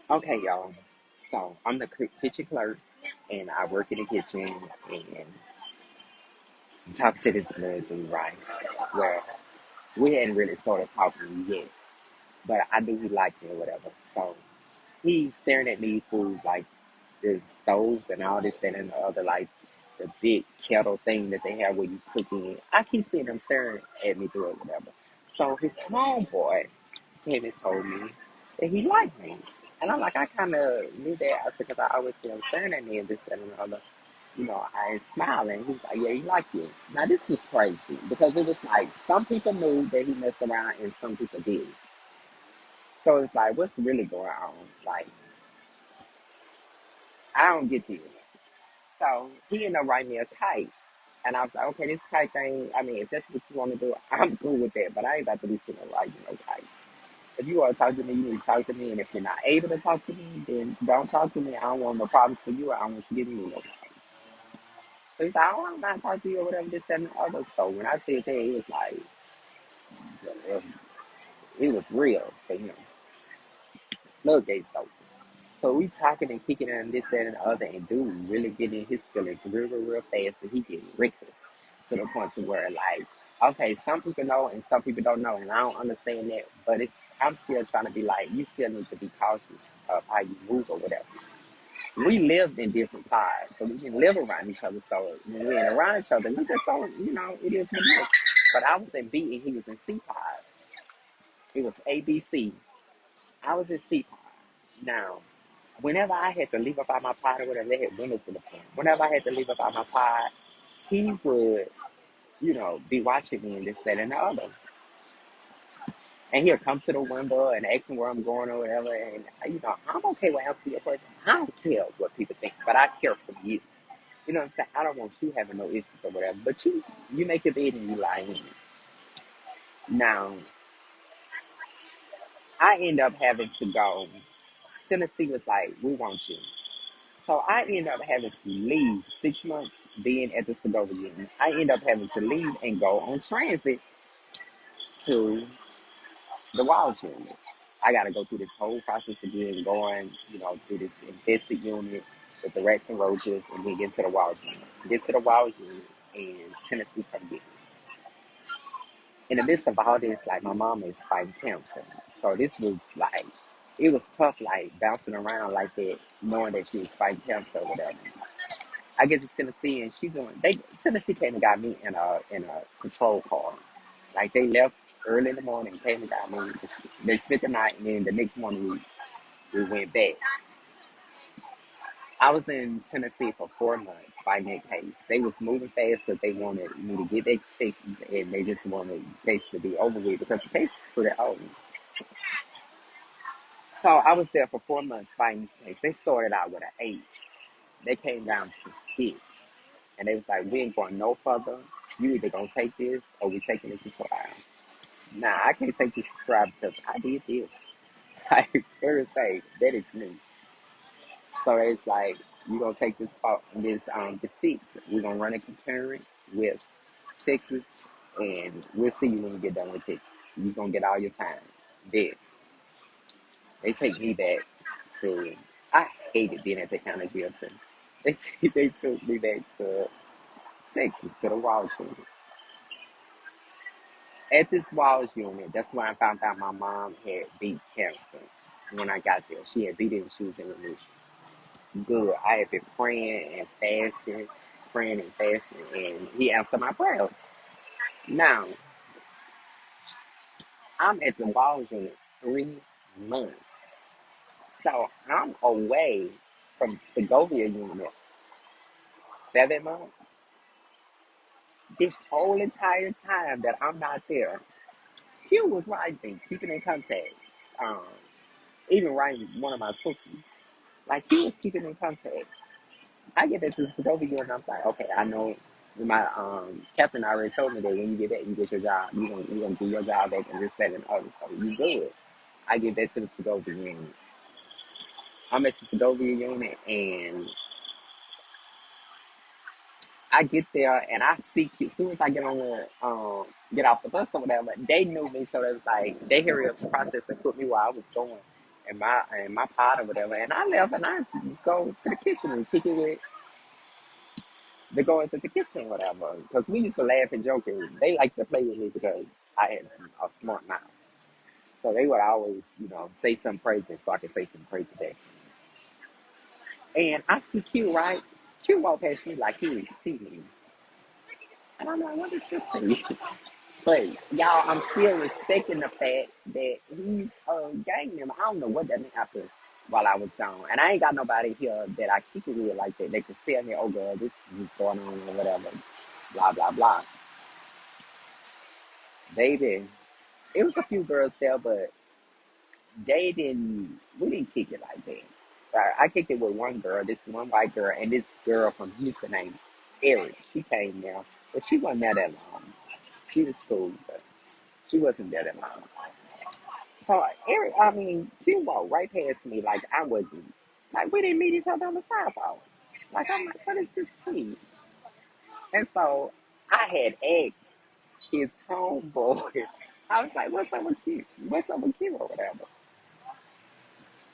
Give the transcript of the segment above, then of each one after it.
Okay, y'all. So I'm the kitchen clerk, and I work in the kitchen. And talk to this little dude, right? Where we hadn't really started talking yet, but I knew he liked me or whatever. So he's staring at me through like the stoves and all this, that, and the other, like the big kettle thing that they have where you cook in. I keep seeing him staring at me through it, whatever. So his homeboy came and told me that he liked me. And I'm like, I kind of knew that. I said, because I always see him staring at me and this, that, and the other. I smiled and he's like, yeah, he like you. Now, this was crazy because it was like some people knew that he messed around and some people did. So it's like, what's really going on? Like, I don't get this. So he ended up writing me a kite. And I was like, okay, this kite thing, I mean, if that's what you want to do, I'm cool with that. But I ain't about to be sitting there writing no kites. If you want to talk to me, you need to talk to me. And if you're not able to talk to me, then don't talk to me. I don't want no problems for you. I don't want you giving me no problems. So he's like, I don't want to talk to you or whatever, this, that, and the other. So when I said that, it was like, uh, it was real for him. Floodgates open. So we talking and kicking and this, that, and the other, and dude really getting his feelings real fast, and he getting reckless to the point to where like, okay, some people know and some people don't know, and I don't understand that, but I'm still trying to be like, you still need to be cautious of how you move or whatever. We lived in different pods, so we didn't live around each other. So when we ain't around each other, we just don't, it is what it is. But I was in B and he was in C pod. It was ABC. I was in C pod. Now, whenever I had to leave up out my pod or whatever, they had windows in the front. Whenever I had to leave up out my pod, he would, be watching me and this, that, and the other. And he'll come to the window and ask me where I'm going or whatever. And, I'm okay with answering your question. I don't care what people think, but I care for you. You know what I'm saying? I don't want you having no issues or whatever. But you make your bed and you lie in it. Now, I end up having to go. Tennessee was like, we want you. So I end up having to leave 6 months being at the Segovia. I end up having to leave and go on transit to the Wild unit. I got to go through this whole process again, going, through this infested unit with the rats and roaches, and then get to the Wild unit. Get to the Wild unit, and Tennessee come get me. In the midst of all this, like my mom is fighting cancer. So this was like, it was tough, like bouncing around like that, knowing that she was fighting cancer or whatever. I get to Tennessee and Tennessee came and got me in a patrol car. Like they left early in the morning, came and got me. They spent the night and then the next morning we went back. I was in Tennessee for 4 months fighting that case. They was moving fast because they wanted me to get their Texas and they just wanted the case to be over with because the case is pretty old. So I was there for 4 months fighting this case. They started out with an 8. They came down to 6. And they was like, we ain't going no further. You either gonna take this or we taking it to trial. Nah, I can't take this to trial because I did this. Like, Thursday, that is me. So it's like, you gonna take the 6. We're gonna run a concurrent with Texas and we'll see you when you get done with Texas. You're gonna get all your time. Then they take me back to, I hated being at the county jail center. They took me back to Texas, to the Walsh unit. At this Walsh unit, that's when I found out my mom had beat cancer. When I got there, she had beat it and she was in remission. Good. I had been praying and fasting, and he answered my prayers. Now, I'm at the Walsh unit 3 months. So I'm away from Segovia unit 7 months. This whole entire time that I'm not there, Hugh was writing, keeping in contact. Um, Even writing one of my sisters. Like he was keeping in contact. I get that to Segovia and I'm like, okay, I know my captain already told me that when you get back, you get your job. You gonna do your job back and this, that, and the other. So you good. I get back to the Segovia unit. I'm at the Segovia unit and I get there and I see as soon as I get on the get off the bus or whatever, they knew me, so it's like they hurry up the process and put me where I was going. and my pot or whatever. And I left and I go to the kitchen and kick it with the girls at the kitchen or whatever. Because we used to laugh and joke. And they like to play with me because I had a smart mouth. So they would always, say something crazy so I could say something crazy back. And I see Q, right? Q walked past me like he was see me. And I'm like, what is this thing? But y'all, I'm still respecting the fact that he's a gang member. I don't know what that happened while I was gone. And I ain't got nobody here that I keep it with like that. They could tell me, oh girl, this is going on or whatever. Blah blah blah. Baby. It was a few girls there, but we didn't kick it like that. I kicked it with one girl, this one white girl, and this girl from Houston named Eric. She came there, but she wasn't there that long. She was cool, but she wasn't there that long. So Eric, she walked right past me like I wasn't. Like we didn't meet each other on the sidewalk. Like I'm like, what is this tea? And so I had asked his homeboy. I was like, what's up with you? What's up with you or whatever?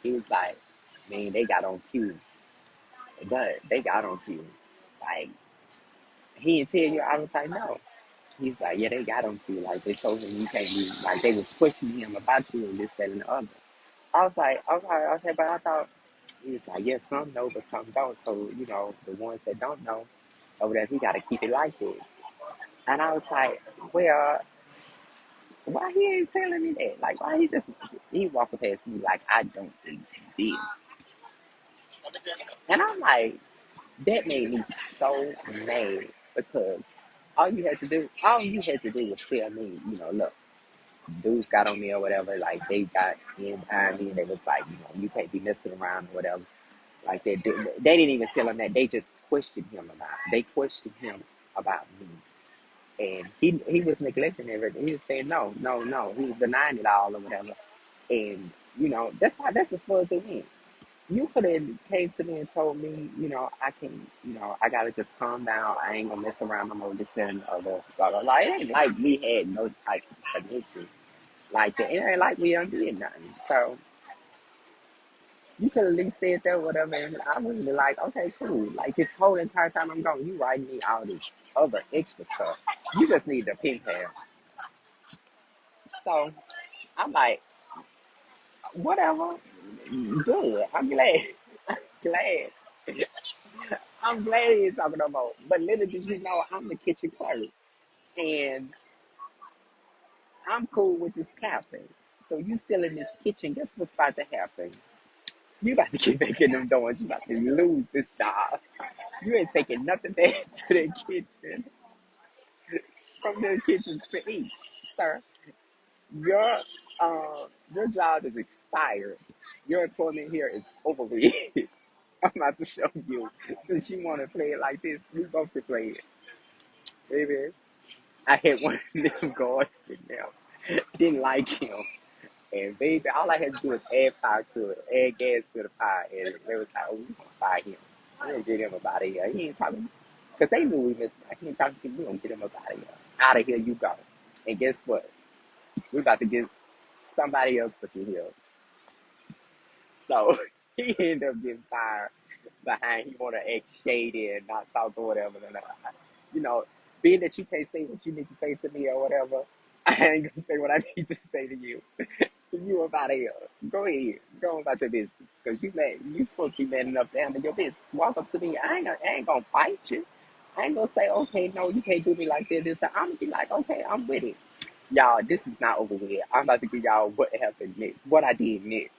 He was like, man, they got on Q. But they got on Q. Like, he didn't tell you. I was like, no. He's like, yeah, they got on Q. Like, they told him you can't be, like, they was questioning him about you and this, that, and the other. I was like, okay, but I thought, he was like, yeah, some know, but some don't. So, the ones that don't know, over there, he got to keep it like that. And I was like, well, why he ain't telling me that? Like, why he walking past me like I don't think this. And I'm like, that made me so mad because all you had to do was tell me, look, dudes got on me or whatever, like they got in behind me and they was like, you can't be messing around or whatever. Like they didn't even tell him that. They just they questioned him about me. And he was neglecting everything. He was saying no, no, no. He was denying it all or whatever. And, that's as far as it went. You could have came to me and told me, I can, I gotta just calm down. I ain't gonna mess around no more. This and other, blah blah blah. It ain't like we had no type of connection like that. It ain't like we did nothing. So you could at least said that, whatever. And I was really like, okay, cool. Like this whole entire time I'm gone, you writing me all this other extra stuff. You just need the pink hair. So I'm like, whatever. Good. I'm glad. Glad. I'm glad he ain't talking no more. But little did you know, I'm the kitchen clerk. And I'm cool with this captain. So you still in this kitchen. Guess what's about to happen? You about to get back in them doors. You about to lose this job. You ain't taking nothing back to the kitchen, from the kitchen to eat. Sir, your your job is expired. Your employment here is over with. I'm about to show you. Since you want to play it like this, we both can play it. Baby, I had one of them guys in there. Didn't like him. And baby, all I had to do was add fire to it, add gas to the fire. And they was like, oh, we gonna fire him. We're gonna get him up out of here. He ain't talking, because they knew we missed. He ain't talking to you. We're gonna get him up out of here. Out of here you go. And guess what? We're about to get somebody else put you here. So he ended up getting fired behind. He want to act shady and not talk or whatever. And, you know, being that you can't say what you need to say to me or whatever, I ain't gonna say what I need to say to you. You up out of here. Go ahead. Go on about your business. Because you mad. You supposed to be man enough to handle your business. Walk up to me. I ain't gonna fight you. I ain't gonna say, okay, no, you can't do me like this. I'm gonna be like, okay, I'm with it. Y'all, this is not over with. I'm about to give y'all what happened next. What I did next.